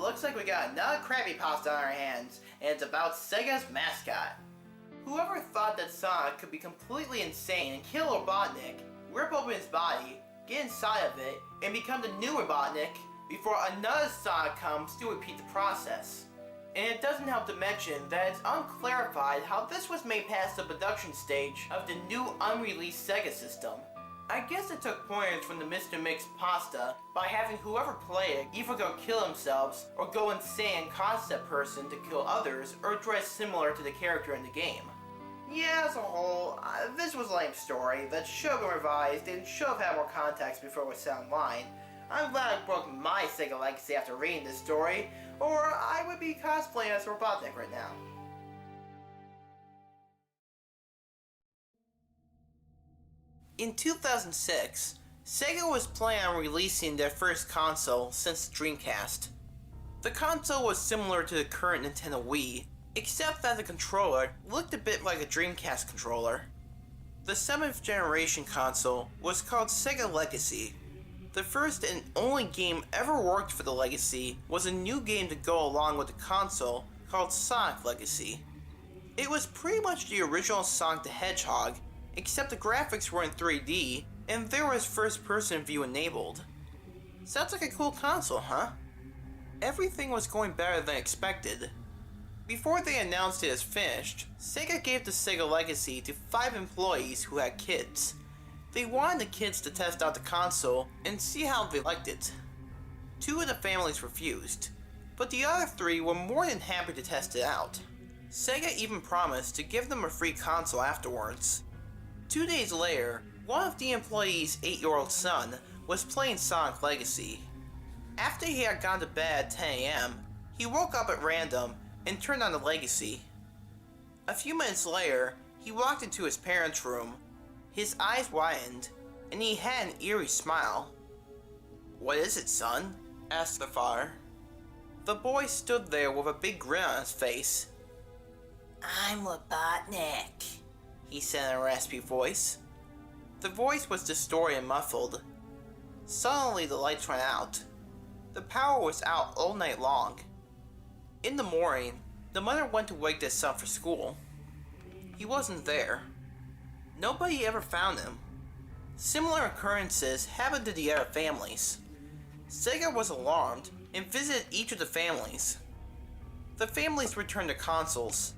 looks like we got another Krabby Pasta on our hands, and it's about Sega's mascot. Whoever thought that Sonic could be completely insane and kill Robotnik, rip open his body, get inside of it, and become the new Robotnik before another Sonic comes to repeat the process. And it doesn't help to mention that it's unclarified how this was made past the production stage of the new unreleased Sega system. I guess it took pointers from the Mr. Mix pasta by having whoever played it either go kill themselves or go insane and cause that person to kill others or dress similar to the character in the game. Yeah, as a whole, this was a lame story that should have been revised and should have had more context before it was set online. I'm glad I broke my Sega legacy after reading this story, or I would be cosplaying as Robotnik right now. In 2006, Sega was planning on releasing their first console since the Dreamcast. The console was similar to the current Nintendo Wii, except that the controller looked a bit like a Dreamcast controller. The 7th generation console was called Sega Legacy. The first and only game ever worked for the Legacy was a new game to go along with the console called Sonic Legacy. It was pretty much the original Sonic the Hedgehog, except the graphics were in 3D and there was first person view enabled. Sounds like a cool console, huh? Everything was going better than expected. Before they announced it as finished, Sega gave the Sega Legacy to 5 employees who had kids. They wanted the kids to test out the console and see how they liked it. 2 of the families refused, but the other 3 were more than happy to test it out. Sega even promised to give them a free console afterwards. 2 days later, one of the employees' 8-year-old son was playing Sonic Legacy. After he had gone to bed at 10 AM, he woke up at random and turned on the Legacy. A few minutes later, he walked into his parents' room. His eyes widened, and he had an eerie smile. "What is it, son?" asked the father. The boy stood there with a big grin on his face. "I'm Robotnik," he said in a raspy voice. The voice was distorted and muffled. Suddenly the lights went out. The power was out all night long. In the morning, the mother went to wake their son for school. He wasn't there. Nobody ever found him. Similar occurrences happened to the other families. Sega was alarmed and visited each of the families. The families returned their consoles.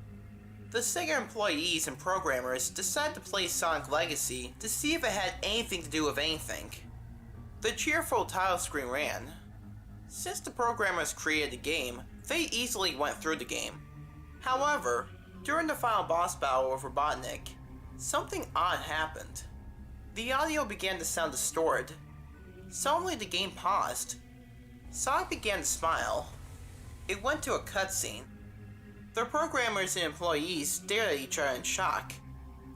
The Sega employees and programmers decided to play Sonic Legacy to see if it had anything to do with anything. The cheerful title screen ran. Since the programmers created the game, they easily went through the game. However, during the final boss battle with Robotnik, something odd happened. The audio began to sound distorted. Suddenly the game paused. Sonic began to smile. It went to a cutscene. The programmers and employees stared at each other in shock.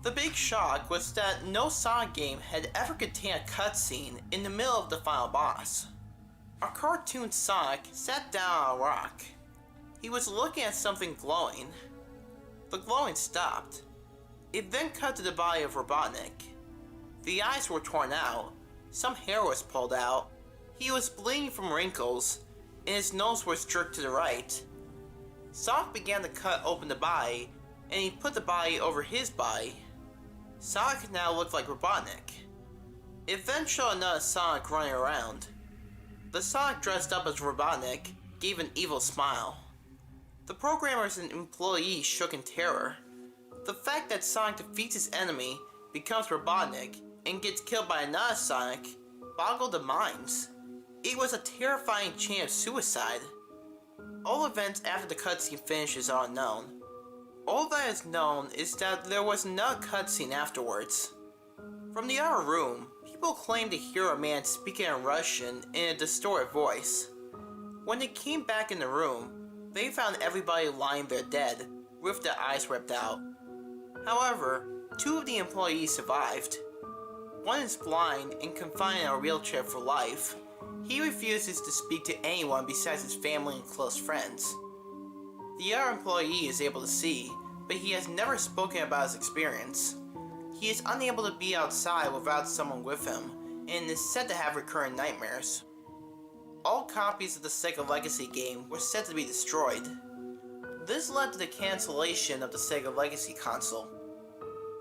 The big shock was that no Sonic game had ever contained a cutscene in the middle of the final boss. A cartoon Sonic sat down on a rock. He was looking at something glowing. The glowing stopped. It then cut to the body of Robotnik. The eyes were torn out, some hair was pulled out, he was bleeding from wrinkles, and his nose was jerked to the right. Sonic began to cut open the body, and he put the body over his body. Sonic now looked like Robotnik. It then showed another Sonic running around. The Sonic dressed up as Robotnik gave an evil smile. The programmers and employees shook in terror. The fact that Sonic defeats his enemy, becomes Robotnik, and gets killed by another Sonic boggled the minds. It was a terrifying chain of suicide. All events after the cutscene finishes are unknown. All that is known is that there was another cutscene afterwards. From the other room, people claimed to hear a man speaking in Russian in a distorted voice. When they came back in the room, they found everybody lying there dead, with their eyes ripped out. However, 2 of the employees survived. One is blind and confined in a wheelchair for life. He refuses to speak to anyone besides his family and close friends. The other employee is able to see, but he has never spoken about his experience. He is unable to be outside without someone with him, and is said to have recurring nightmares. all copies of the Sega Legacy game were said to be destroyed. This led to the cancellation of the Sega Legacy console.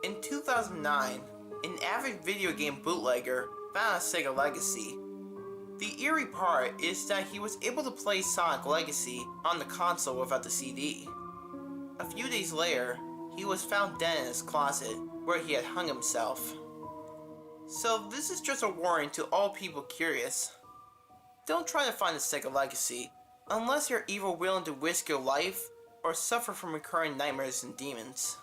In 2009, an avid video game bootlegger found a Sega Legacy. The eerie part is that he was able to play Sonic Legacy on the console without the CD. A few days later, he was found dead in his closet, where he had hung himself. So this is just a warning to all people curious. Don't try to find the Sega Legacy, unless you're either willing to risk your life or suffer from recurring nightmares and demons.